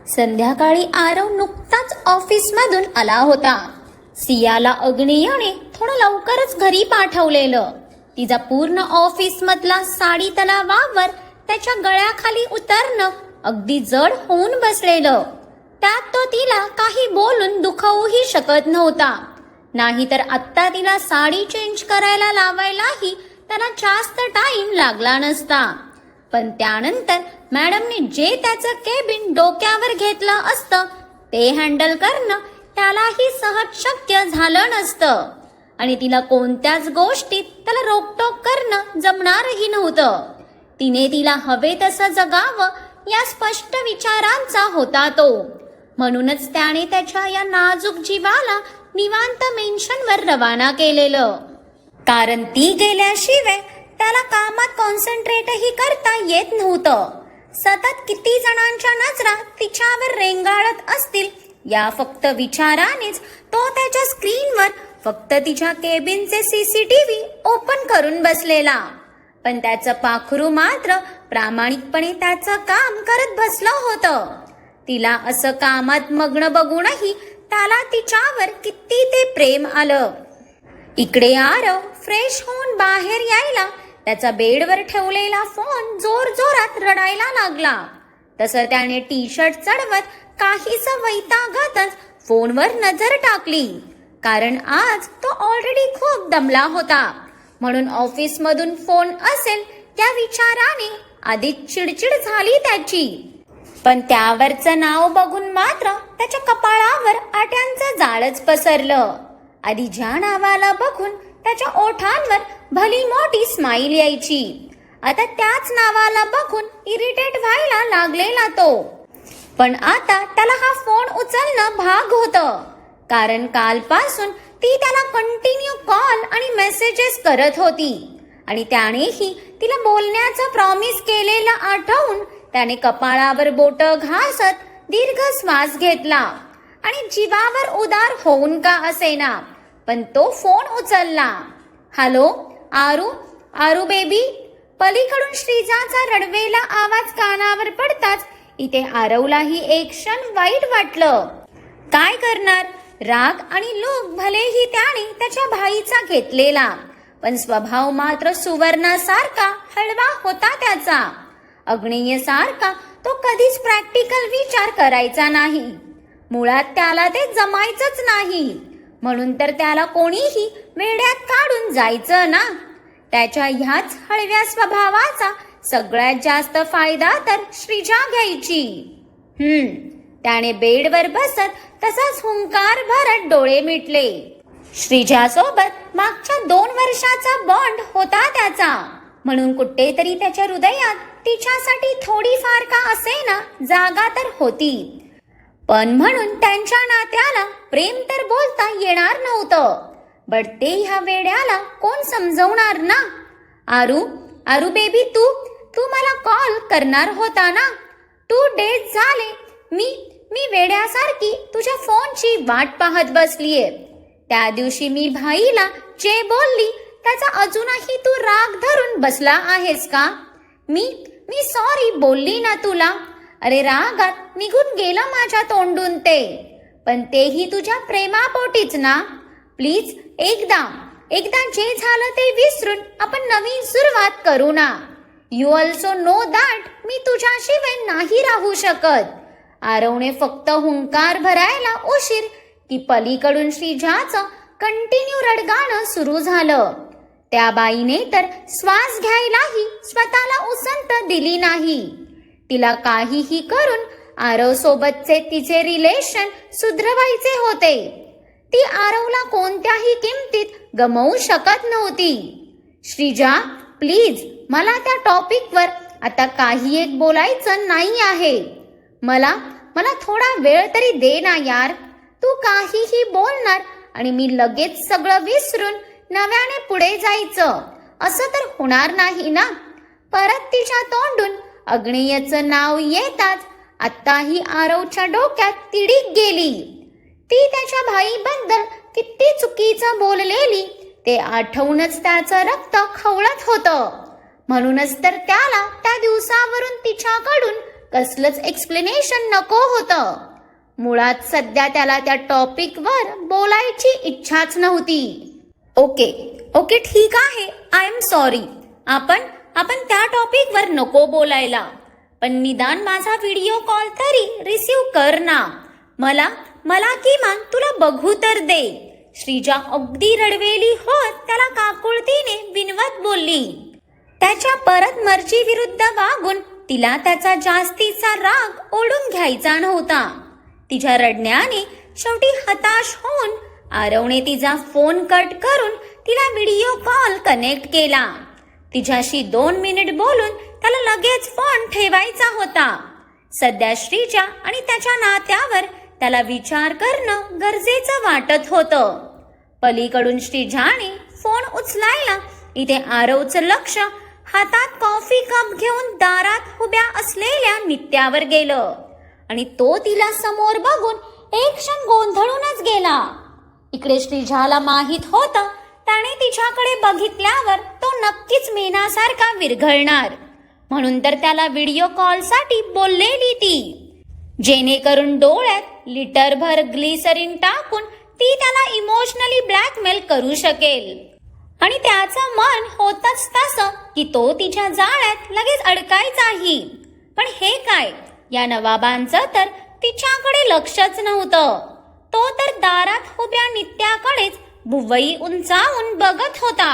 संध्याकाळी आरव नुकताच ऑफिसमधून आला होता. सियाला अग्नेयने थोडं लवकरच घरी पाठवलेलं. तिचा पूर्ण ऑफिसमधला साडी तलावावर त्याच्या गळ्याखाली उतरणं अगदी जड होऊन बसलेलं. त्यात तो तिला काही बोलून दुखवूही शकत नव्हता. नाहीतर आत्ता तिला साडी चेंज करायला लावायलाही त्याला जास्त टाइम लागला नसता. पण त्यानंतर मॅडमने जे त्याचं केबिन डोक्यावर घेतलं असतं ते हँडल करणं त्यालाही सहज शक्य झालं नसतं. आणि तिला कोणत्याच गोष्टीत त्याला रोकटोक करणं जमणारही नव्हतं. तिने तिला हवे तसं जगावं या स्पष्ट विचारांचा होता तो. म्हणूनच त्याने त्याच्या या नाजूक जीवाला निवांत मेन्शनवर रवाना केलेलं. कारण ती गेल्याशिवाय त्याला कामात कॉन्सन्ट्रेटही करता येत नव्हतं. सतत किती जणांच्या नजरा तिच्यावर रेंगाळत असतील या फक्त विचारानेच तो त्याच्या स्क्रीनवर फक्त तिच्या केबिनचे सीसीटीव्ही ओपन करून बसलेला. पण त्याचं पाखरू मात्र प्रामाणिकपणे त्याचं काम करत बसलं होतं. तिला असं कामात मग्न बघूनही त्याला तिच्यावर किती ते प्रेम आलं. इकडे आरव फ्रेश होऊन बाहेर यायला त्याचा बेडवर ठेवलेला फोन जोर जोरात रडायला लागला. तसं त्याने टी शर्ट चढवत काहीच वैतागतच फोनवर नजर टाकली. कारण आज तो ऑलरेडी खूप दमला होता. म्हणून ऑफिसमधून फोन असेल त्या विचाराने आधीच चिडचिड झाली त्याची. पण त्यावरचं नाव बघून मात्र त्याच्या कपाळावर आट्यांचं जाळच पसरलं. आधी ज्या नावाला बघून त्याच्या ओठांवर भली मोठी स्माईल यायची, आता त्याच नावाला बघून इरिटेट व्हायला लागलेला तो. पण आता त्याला हा फोन उचलणं भाग होतं. कारण कालपासून ती त्याला कंटिन्यू कॉल आणि मेसेजेस करत होती. आणि त्यानेही तिला बोलण्याचं प्रॉमिस केलेलं आठवून त्याने कपाळावर बोट घासत दीर्घ श्वास घेतला. आणि जीवावर उदार होऊन का असेना पण तो फोन उचलला. हॅलो आरू बेबी. पलीकडून श्रीजाचा रडवेला आवाज कानावर पडताच इथे आरवलाही एक क्षण वाईट वाटलं. काय करणार, राग आणि लोभ भलेही त्याने त्याच्या भाईचा घेतलेला, पण स्वभाव मात्र सुवर्णासारखा हळवा होता त्याचा. अग्नेयसारखा तो कधीच प्रॅक्टिकल विचार करायचा नाही. मुळात त्याला ते जमायचंच नाही. म्हणून तर त्याला कोणीही वेड्यात काढून जायचं ना. त्याच्या ह्याच हळव्या स्वभावाचा सगळ्यात जास्त फायदा तर श्रीजा घ्यायची. त्याने बेडवर बसत तसाच हुंकार भरत डोळे मिटले. श्रीजासोबत मागच्या 2 वर्षाचा बॉन्ड होता त्याचा. म्हणून कुठेतरी त्याच्या हृदयात तिच्यासाठी थोडीफार का असेना जागा तर होती. पण म्हणून त्यांच्या नात्याला प्रेम तर बोलता येणार नव्हतं. बट ते ह्या वेड्याला कोण समजवणार ना. आरू बेबी, तू मला कॉल करणार होता ना. 2 डेज झाले मी वेड्यासारखी तुझ्या फोनची वाट पाहत बसलीये. त्या दिवशी मी भाईला जे बोलली त्याचा अजूनही तू राग धरून बसला आहेस का. मी सॉरी बोलली ना तुला. अरे रागात निघून गेलं माझ्या तोंडून ते. पण तेही तुझ्या प्रेमापोटीच ना. प्लीज एकदा जे झालं ते विसरून आपण नवीन सुरुवात करू ना. यू ऑल्सो नो दॅट मी तुझ्याशिवाय नाही राहू शकत. आरवने फक्त हुंकार भरायला उशीर की पलीकडून श्रीजाचं कंटिन्यू रडगाणं सुरू झालं. त्या बाईने तर श्वास घ्यायलाही स्वतःला उसंत दिली नाही. तिला काहीही करून आरव सोबतचे तिचे रिलेशन सुधरवायचे होते. ती आरवला कोणत्याही किमतीत गमावू शकत नव्हती. श्रीजा प्लीज, मला त्या टॉपिकवर आता काही एक बोलायचं नाही आहे. मला थोडा वेळ तरी दे ना यार. तू काहीही बोलणार आणि मी लगेच सगळं विसरून नव्याने पुढे जायचं असं तर होणार नाही ना. परत तिच्या तोंडून अग्नेयचं नाव येताच आत्ताही आरवच्या डोक्यात तिडीक गेली. ती त्याच्या भाईबद्दल किती चुकीचं बोललेली ते आठवूनच त्याचं रक्त खवळत होतं. म्हणूनच तर त्याला त्या दिवसावरून तिच्याकडून कसलंच एक्सप्लेनेशन नको होतं. मुळात सध्या त्याला त्या टॉपिकवर बोलायची इच्छाच नव्हती. ओके ठीक आहे, आय एम सॉरी. आपण त्या टॉपिकवर नको बोलायला, पण निदान माझा व्हिडिओ कॉल तरी रिसीव कर ना. मला किमान तुला बघू तर दे. श्रीजा अगदी रडवेली होत त्याला काकुळतीने विनवत बोलली. त्याच्या परत मर्जी विरुद्ध वागून तिला त्याचा जास्तीचा राग ओढून घ्यायचा नव्हता. तिच्या रडण्याने शेवटी हताश होऊन आरवने तिचा फोन कट करून तिला व्हिडिओ कॉल कनेक्ट केला. तिच्याशी 2 मिनिट बोलून त्याला लगेच फोन ठेवायचा होता. सध्या श्रीजा आणि त्याच्या नात्यावर त्याला विचार करणं गरजेचं वाटत होतं. पलीकडून श्रीजाने फोन उचलायला इथे आरवचं लक्ष हातात कॉफी कप घेऊन दारात उभ्या असलेल्या नित्यावर गेलं आणि तो तिला समोर बघून एक क्षण गोंधळूनच गेला. इकडे श्रीजाला माहित होतं त्याने तिच्याकडे बघितल्यावर तो नक्कीच मेनासारखा विरघळणार, म्हणून तर त्याला व्हिडिओ कॉलसाठी बोललेली ती, जेणेकरून डोळ्यात लिटरभर ग्लिसरीन टाकून ती त्याला इमोशनली ब्लॅकमेल करू शकेल. आणि त्याचं मन होतच तसं की तो तिच्या जाळ्यात लगेच अडकायचाही. पण हे काय, या नवाबांचं तर तिच्याकडे लक्षच नव्हतं. तो तर दारात उभ्या नित्याकडेच भुवई उंचावून बघत होता.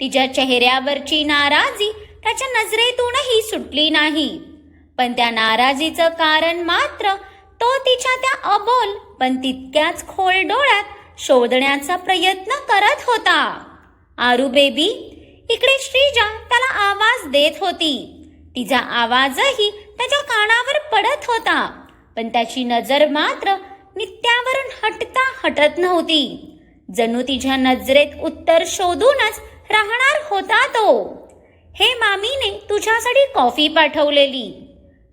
तिच्या चेहऱ्यावरची नाराजी त्याच्या नजरेतूनही सुटली नाही, पण त्या नाराजीचं कारण मात्र तो तिच्या त्या अबोल पण तितक्याच खोल डोळ्यात शोधण्याचा प्रयत्न करत होता. आरू बेबी, इकडे श्रीजा त्याला आवाज देत होती. तिचा आवाजही त्याच्या कानावर पडत होता, पण त्याची नजर मात्र नित्यावरून हटत नव्हती. जणू तिच्या नजरेत उत्तर शोधूनच राहणार होता तो. हे मामीने तुझ्यासाठी कॉफी पाठवलेली.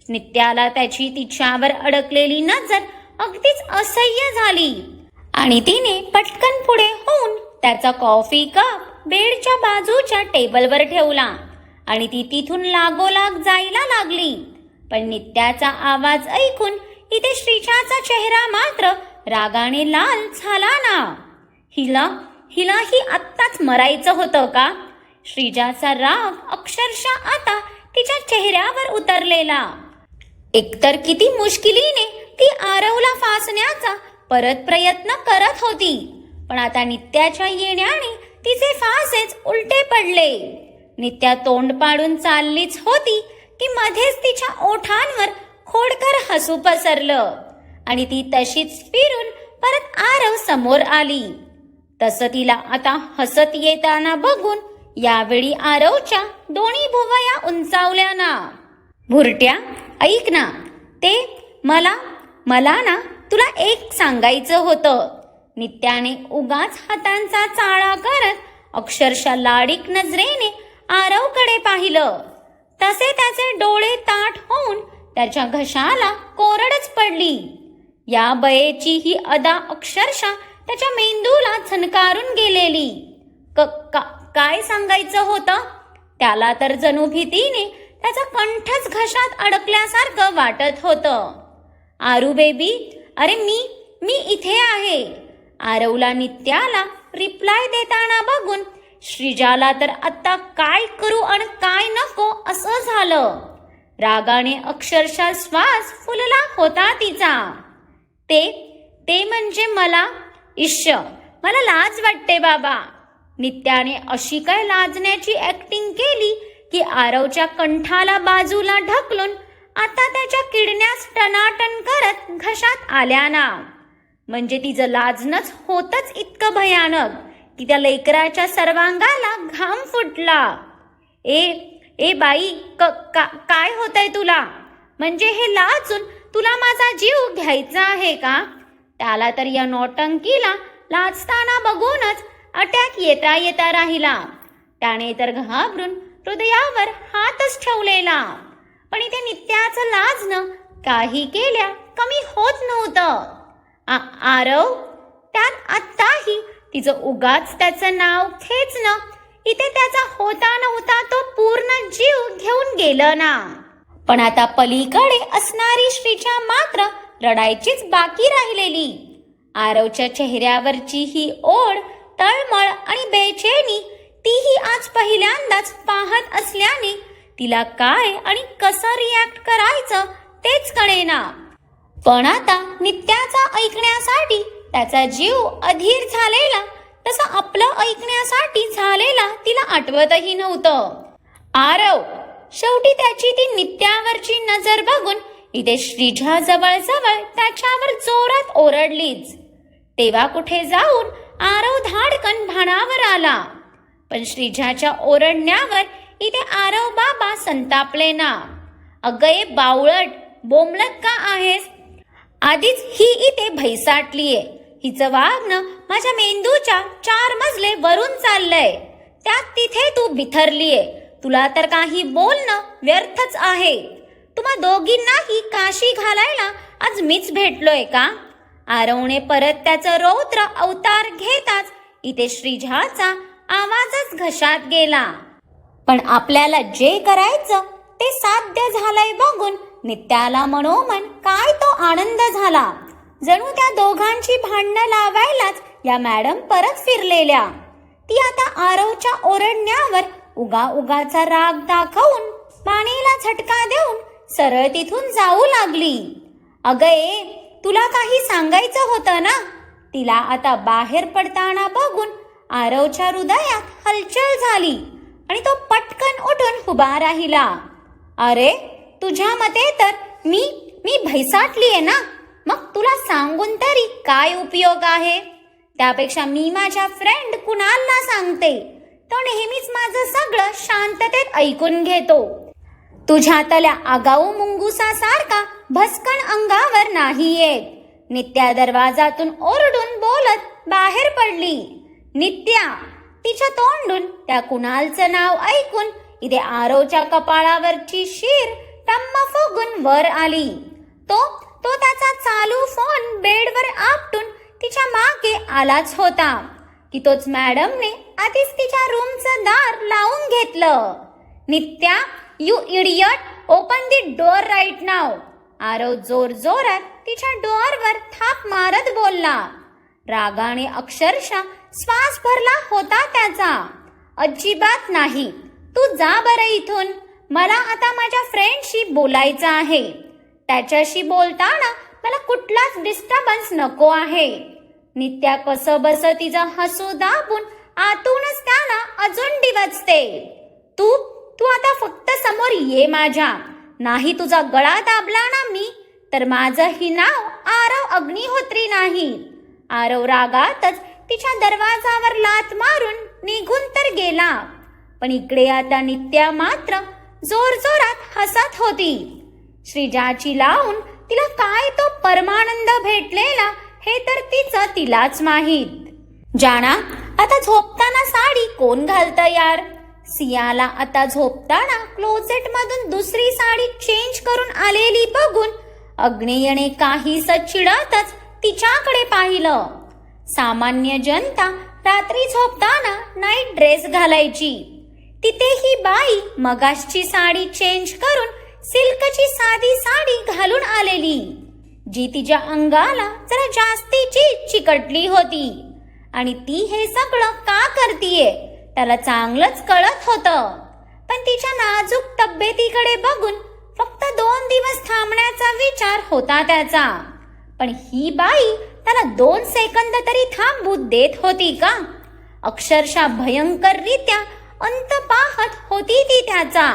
नित्याला त्याची तिच्यावर अडकलेली नजर अगदीच असह्य झाली आणि तिने पटकन पुढे होऊन त्याचा कॉफी कप बेडच्या बाजूच्या टेबलवर ठेवला आणि ती तिथून लागोलाग जायला लागली. पण नित्याचा आवाज ऐकून इथे श्रीजाचा चेहरा मात्र रागाने लाल झाला ना. हिला ही आत्ताच मरायचं होतं का? श्रीजाचा राग अक्षरशः आता तिच्या चेहऱ्यावर उतरलेला. एकतर किती मुश्किलीने ती आरवला फासण्याचा परत प्रयत्न करत होती, पण आता नित्याच्या येण्याने तिचे फासेच उलटे पडले. नित्या तोंड पाडून चाललीच होती की मध्येच तिच्या ओठांवर खोडकर हसू पसरलं आणि ती तशीच फिरून परत आरव समोर आली. तसं तिला आता हसत येताना बघून यावेळी आरवच्या दोन्ही भुवया उंचावल्या ना. भुरट्या, ऐक ना, ते मला ना तुला एक सांगायचं होतं. नित्याने उगाच हातांचा चाळा करत अक्षरशः लाडीक नजरेने आरवकडे पाहिलं. तसे त्याचे डोळे ताठ होऊन त्याच्या घशाला कोरडच पडली. या बयेची ही अदा अक्षरशः त्याच्या मेंदूला झणकारून गेलेली. काय सांगायचं होतं? त्याला तर जणू भीतीने त्याचा कंठच घशात अडकल्यासारखं वाटत होतं. आरू बेबी, अरे मी इथे आहे. आरवला नित्याला रिप्लाय देताना बघून श्रीजाला तर आता काय करू आणि काय नको असं झालं. रागाने अक्षरशः श्वास फुलला होता तिचा. ते म्हणजे मला लाज वाटते बाबा. नित्याने अशी काय लाजण्याची ऍक्टिंग केली की आरवच्या कंठाला बाजूला ढकलून आता त्याच्या किडण्यास टनाटन करत घशात आल्या ना. म्हणजे तिचं लाजणंच होतच इतकं भयानक की त्या लेकराच्या सर्वांगाला घाम फुटला. ए बाई, काय होतंय तुला? म्हणजे हे लाजून तुला माझा जीव घ्यायचा आहे का? त्याला तर या नौटंकीला लाजताना बघूनच अटॅक येता राहिला. त्याने तर घाबरून हृदयावर हातच ठेवलेला. पण इथे नित्याचं लाजणं काही केल्या कमी होत नव्हतं. आरव, त्यात आत्ताही तिचं उगाच त्याचं नाव खेचणं इथे त्याचा होता नव्हता तो पूर्ण जीव घेऊन गेलं ना. पण आता पलीकडे असणारी श्रीजा मात्र रडायचीच बाकी राहिलेली. आरवच्या चेहऱ्यावरची ही ओढ, तळमळ आणि बेचैनी तीही आज पहिल्यांदाच पाहत असल्याने तिला काय आणि कसं रिॲक्ट करायचं तेच कळेना. पण आता नित्याचा ऐकण्यासाठी त्याचा जीव अधीर झालेला तसं आपलं ऐकण्यासाठी झालेला तिला आठवतही नव्हतं. आरव शेवटी त्याची ती नित्यावरची नजर बघून इथे श्रीजा जवळ त्याच्यावर जोरात ओरडलीच. तेव्हा कुठे जाऊन आरव धाडकन भानावर आला. पण श्रीजाच्या ओरडण्यावर इथे आरव बाबा संतापले ना. अगं ये बावळट, बोंबलत का आहेस? आधीच ही इथे भैसाटलीये. हिचं वागणं माझ्या मेंदूच्या 4 मजले वरून चाललंय. त्यात तिथे तू बिथरलीये. तुला तर काही बोलणं व्यर्थच आहे. तुम्हा दोघींनाही काशी घालायला आज मीच भेटलोय का? आरवने परत त्याचं रौद्र अवतार घेताच इथे श्रीजाचा आवाजच घशात गेला. पण आपल्याला जे करायचं ते साध्य झालंय बघून नित्याला मनोमन काय तो आनंद झाला. जणू त्या दोघांची भांडणं लावायलाच या मॅडम परत फिरलेल्या. ती आता आरवच्या ओरडण्यावर उगाचा राग दाखवून पाणीला झटका देऊन सरळ तिथून जाऊ लागली. अगं ए, तुला काही सांगायचं होतं ना? तिला आता बाहेर पडताना बघून आरवच्या हृदयात हलचल झाली आणि तो पटकन उठून उभा राहिला. अरे, तुझ्या मते तर मी भैसाटलीये ना? मग तुला सांगून तरी काय उपयोग आहे? त्यापेक्षा मी माझ्या फ्रेंड कुणालला सांगते. तो नेहमीच माझं सगळं शांततेत ऐकून घेतो. तुझ्या तल्या आगाऊ मुंगुसासारखा भस्कन अंगावर नाही येत. नित्या दरवाजातून ओरडून बोलत बाहेर पडली. नित्या, तिच्या तोंडून त्या कुणालचं नाव ऐकून इथे आरवच्या कपाळावरची शीर टम्म फुगून वर आली. तो त्याचा चालू फोन बेडवर आपटून तिच्या मागे आलाच होता की तोच मॅडमने आधीच तिच्या रूमचं दार लावून घेतलं. Nitya, you idiot, open the door right now. Aarav जोरात तिच्या डोअरवर थाप मारत बोलला. रागाने अक्षरशः श्वास भरला होता त्याचा. अजिबात नाही. तू जा बरं इथून. मला आता माझ्या फ्रेंडशी बोलायचं आहे. त्याच्याशी बोलताना मला कुठलाच डिस्टर्बन्स नको आहे. नित्या कसं बस तिचं हसू दाबून आतूनच त्याला अजून डिवचते. तू आता फक्त समोर ये माझ्या. नाही तुझा गळा दाबला ना मी, तर माझं ही नाव आरव अग्निहोत्री नाही. आरव रागातच तिच्या दरवाजावर लाथ मारून निघून तर गेला. पण इकडे आता नित्या मात्र जोरात हसत होती. श्रीजाची लावून तिला काय तो परमानंद भेटलेला हे तर तिलाच माहीत. जाना, आता झोपताना साडी कोण घालतं यार? सियाला आता झोपताना क्लोजेट मधून दुसरी साडी चेंज करून आलेली बघून अग्नेयने काहीस चिडतच तिच्याकडे पाहिलं. सामान्य जनता रात्री झोपताना नाईट ड्रेस घालायची. तिथे ही बाई मगाशची साडी चेंज करून सिल्कची साधी साडी घालून आलेली, जी तिच्या अंगाला जरा जास्तीची चिकटली होती. आणि ती हे सगळं का करतीये त्याला चांगलंच कळत होतं. पण तिच्या नाजूक तब्येतीकडे बघून फक्त 2 दिवस थांबण्याचा विचार होता त्याचा. पण ही बाई त्याला 2 सेकंद तरी थांबू देत होती का? अक्षरशः भयंकररित्या अंत पाहत होती ती त्याचा.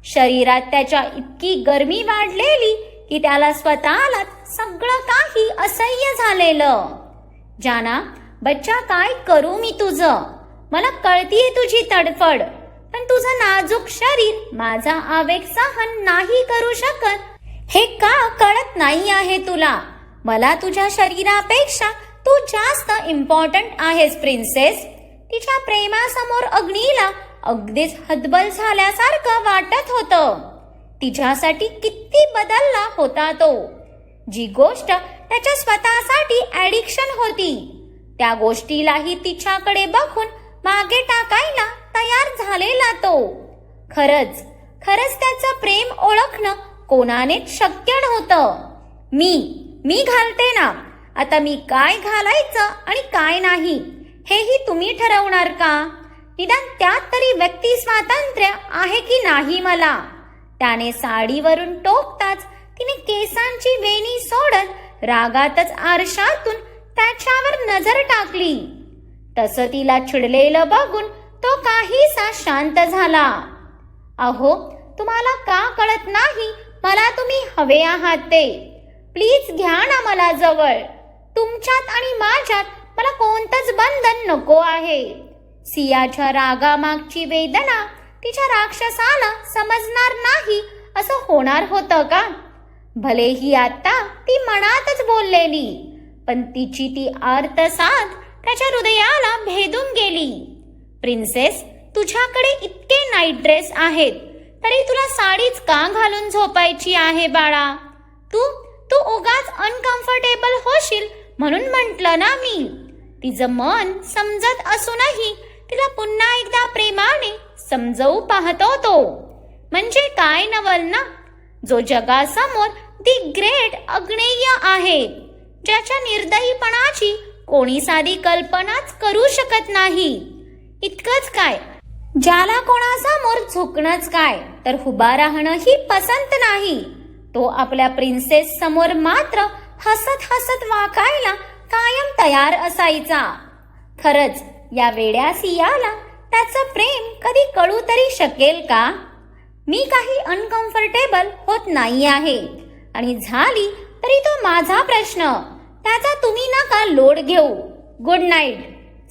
शरीरात त्याच्या इतकी गरमी वाढलेली की त्याला स्वतःला सगळं काही असह्य झालेलं. जाना, बच्चा, काय करू मी तुझं? मला कळतीये तुझी तडफड, पण तुझं नाजूक शरीर माझा आवेग सहन नाही करू शकत हे का कळत नाही आहे तुला? मला तुझ्या शरीरापेक्षा तू जास्त इम्पॉर्टंट आहेस प्रिन्सेस. तिच्या प्रेमासमोर अग्नीला अगदीच हतबल झाल्यासारखं वाटत होतं. तिच्यासाठी किती बदलला होता तो. जी गोष्ट त्याच्या स्वतःसाठी ॲडिक्शन होती, त्या गोष्टीलाही तिच्याकडे बघून मागे टाकायला तयार झालेला तो. खरंच त्याचं प्रेम ओळखणं कोणानेच शक्य नव्हतं. मी घालते ना. आता मी काय घालायचं आणि काय नाही हेही तुम्ही ठरवणार का? निदान त्यात तरी व्यक्ती स्वातंत्र्य आहे की नाही मला? त्याने साडीवरून टोकताच तिने केसांची वेणी सोडत रागातच आरशातून त्याच्यावर नजर टाकली. तसं तिला चिडलेलं बघून तो काहीसा शांत झाला. अहो, तुम्हाला का कळत नाही मला तुम्ही हवे आहात ते? प्लीज घ्या ना मला जवळ. तुमच्यात आणि माझ्यात मला कोणतंच बंधन नको आहे. सियाच्या रागामागची वेदना तिच्या राक्षसाला समजणार नाही असं होणार होतं का? भलेही आता ती मनातच बोललेली, पण तिची ती आर्तसाद त्याच्या हृदयाला भेदून गेली. प्रिन्सेस, तुझ्याकडे इतके नाईट ड्रेस आहेत, तरी तुला साडीच का घालून झोपायची आहे बाळा? तू उगाच अनकम्फर्टेबल होशील म्हणून म्हटलं ना मी. तिचं मन समजत असूनही तिला पुन्हा एकदा प्रेमाने समजवू पाहतो तो. म्हणजे काय नवल ना, जो जगासमोर दी ग्रेट अग्नेय आहे, ज्याच्या निर्दयीपणाची कोणी साधी कल्पनाच करू शकत नाही. इतकंच काय, ज्याला कोणासमोर झुकणंच काय तर उभा राहणंही पसंत नाही, तो आपल्या प्रिन्सेस समोर मात्र हसत हसत वाकायला कायम तयार असायचा. खरंच या वेड्या सियाला त्याचं प्रेम कधी कळू तरी शकेल का? मी काही अनकम्फर्टेबल होत नाही आहे, आणि झाली तरी तो माझा प्रश्न, त्याचा तुम्ही नका लोड घेऊ. Good night.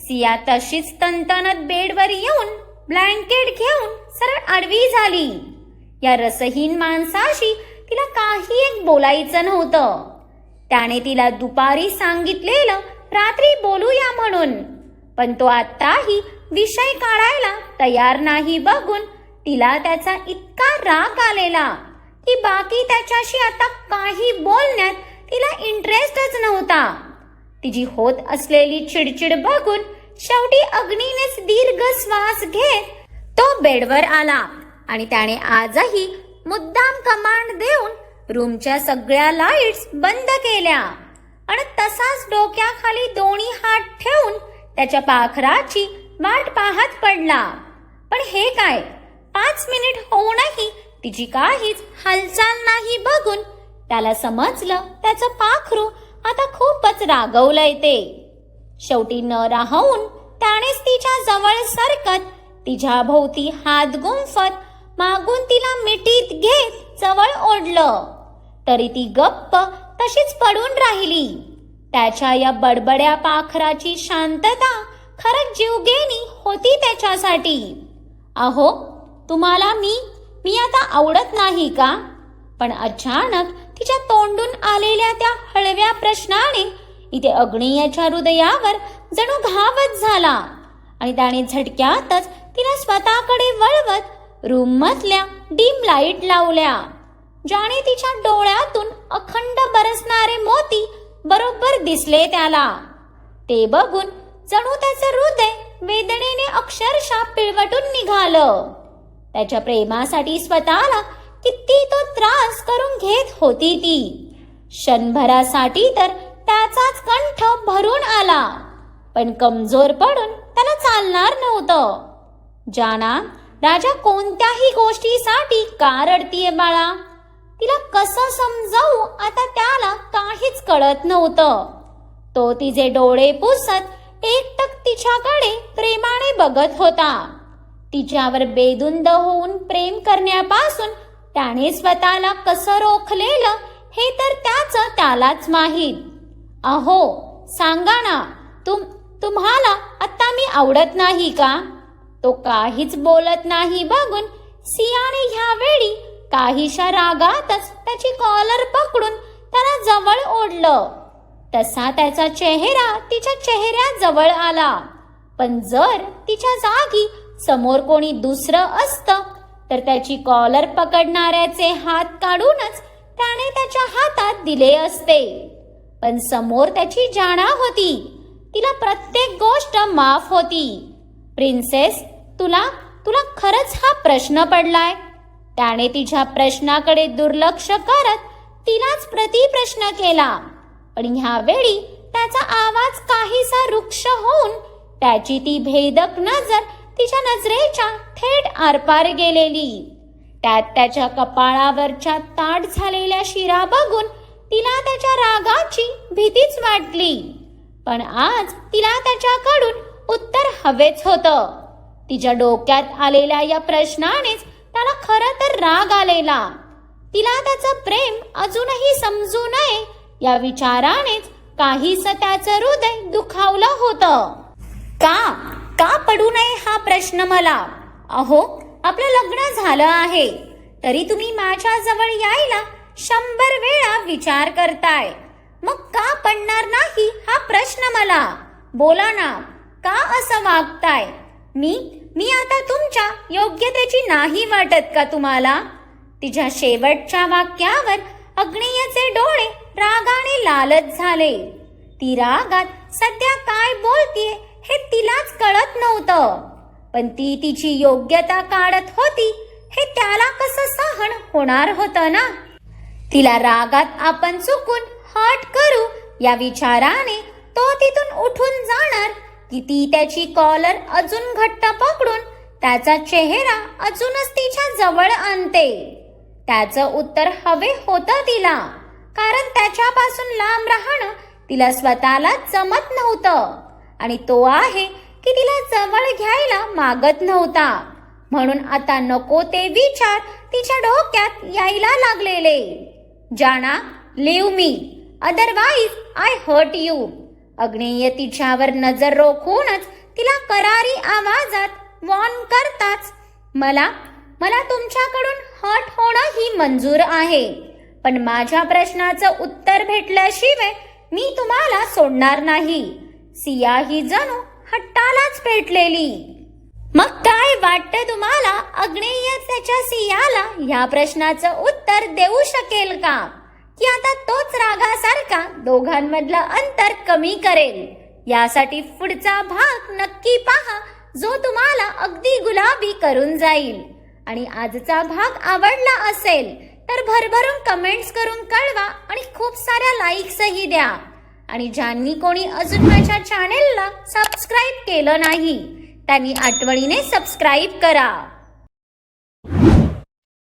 सिया तशीच तणतणत बेडवर येऊन ब्लँकेट घेऊन सरळ आडवी झाली. या रसहीन माणसाशी तिला काही एक बोलायचं नव्हतं. त्याने तिला दुपारी सांगितलेलं रात्री बोलूया म्हणून, पण तो आत्ताही विषय काढायला तयार नाही बघून तिला त्याचा इतका राग आलेला की बाकी त्याच्याशी आता काही बोलण्यात तिला इंटरेस्टच नव्हता. तिची होत असलेली चिडचिड बघून शेवटी अग्नीनेच दीर्घ श्वास घेत तो बेडवर आला आणि त्याने आजही मुद्दाम कमांड देऊन रूमच्या सगळ्या लाईट्स बंद केल्या आणि तसाच डोक्याखाली दोन्ही हात ठेवून त्याच्या पाखराची वाट पाहत पडला. पण हे काय, 5 मिनिट होऊनही तिची काहीच हालचाल नाही बघून त्याला समजलं त्याचं पाखरू आता खूपच रागवलंय ते. शेवटी न राहून त्यानेच तिच्या जवळ सरकत तिच्या भोवती हात गुंफत मागून तिला मिठीत घेत जवळ ओढलं. तरी ती गप्प तशीच पडून राहिली. त्याच्या या बडबड्या पाखराची शांतता खरंच जीवघेणी होती त्याच्यासाठी. अहो, तुम्हाला मी आता आवडत नाही का? पण अचानक तिच्या तोंडून आलेल्या त्या हळव्या प्रश्नाने इथे अग्नेयाच्या हृदयावर जणू घावच झाला आणि त्याने झटक्यातच तिला स्वतःकडे वळवत रूम मधल्या डीम लाईट लावल्या, ज्याने तिच्या डोळ्यातून अखंड बरसणारे मोती बरोबर दिसले त्याला. ते बघून जणू त्याचं हृदय वेदनेने अक्षरशः पिळवटून निघालं. त्याच्या प्रेमासाठी स्वतःला किती तो त्रास करून घेत होती ती. क्षणभरासाठी तर त्याचाच कंठ भरून आला, पण कमजोर पडून त्याला चालणार नव्हतं. जाना, राजा कोणत्याही गोष्टीसाठी का रडतीये बाळा? तिला कसं समजावू आता त्याला काहीच कळत नव्हतं. तो तिचे डोळे पुसत एकटक तिच्याकडे प्रेमाने बघत होता. तिच्यावर बेधुंद होऊन प्रेम करण्यापासून त्याने स्वतःला कसं रोखलेलं हे तर त्यालाच माहीत. अहो, सांगा ना, तुम्हाला आता मी आवडत नाही का? तो काहीच बोलत नाही बघून सियाने ह्यावेळी काहीशा रागातच त्याची कॉलर पकडून त्याला जवळ ओढलं. तसा त्याचा चेहरा तिच्या चेहऱ्याजवळ आला. पण जर तिच्या जागी समोर कोणी दुसरं असतं तर त्याची कॉलर पकडणाऱ्याचे हात काढूनच त्याने त्याच्या हातात दिले असते. पण समोर त्याची जाना होती. तिला प्रत्येक गोष्ट माफ होती. प्रिन्सेस, तुला खरंच हा प्रश्न पडलाय? त्याने तिच्या प्रश्नाकडे दुर्लक्ष करत तिलाच प्रतिप्रश्न केला. पण ह्यावेळी त्याचा आवाज काहीसा रुक्ष होऊन त्याची ती भेदक नजर तिच्या नजरेच्या थेट आरपार गेलेली. त्यात त्याच्या कपाळावरच्या ताठ झालेल्या शिरा बघून तिला त्याच्या रागाची भीतीच वाटली. पण आज तिला त्याच्याकडून उत्तर हवेच होतं. तिच्या डोक्यात आलेल्या या प्रश्नानेच त्याला खरं तर राग आलेला. तिला त्याचं प्रेम अजूनही समजू नये या विचारानेच काहीस त्याचं हृदय दुखावलं होतं. का पडू नये हा प्रश्न मला? अहो, आपलं लग्न झालं आहे तरी तुम्ही माझ्या जवळ यायला 100 वेळा विचार करताय. मग का पडणार नाही हा प्रश्न मला? बोला ना, का असं वागताय? मी आता तुमच्या योग्यतेची नाही वाटत का तुम्हाला? तिच्या शेवटच्या वाक्यावर अग्नेयचे डोळे रागाने लालच झाले. ती रागात सध्या काय बोलतीये हे तिलाच कळत नव्हतं. पण ती तिची योग्यता काढत होती हे त्याला कसं सहन होणार होतं ना? तिला रागात आपण चुकून हट करू या विचाराने तो तिथून उठून जाणार की ती त्याची कॉलर अजून घट्ट पकडून त्याचा चेहरा अजूनच तिच्या जवळ आणते. त्याचं उत्तर हवे होतं तिला, कारण त्याच्यापासून लांब राहणं तिला स्वतःला जमत नव्हतं आणि तो आहे की तिला जवळ घ्यायला मागत नव्हता. म्हणून आता नको ते विचार तिच्या डोक्यात यायला लागलेले. जाना, leave me, otherwise I hurt you. अग्नेय तिच्यावर नजर रोखूनच तिला करारी आवाजात वॉर्न करताच, मला तुमच्याकडून हर्ट होणं ही मंजूर आहे, पण माझ्या प्रश्नाचं उत्तर भेटल्याशिवाय मी तुम्हाला सोडणार नाही. सिया ही जणू हट्टालाच पेटलेली. मग काय वाटतं तुम्हाला, अग्नेय त्याच्या सियाला ह्या प्रश्नाचं उत्तर देऊ शकेल का? की आता तोच रागासारखा दोघांमधलं अंतर कमी करेल? यासाठी पुढचा भाग नक्की पहा, जो तुम्हाला अगदी गुलाबी करून जाईल. आणि आजचा भाग आवडला असेल तर भरभरून कमेंट्स करून कळवा आणि खूप साऱ्या लाईक्सही द्या. आणि ज्यांनी कोणी अजून माझ्या चॅनेलला सबस्क्राईब केलं नाही त्यांनी आठवणीने सबस्क्राईब करा.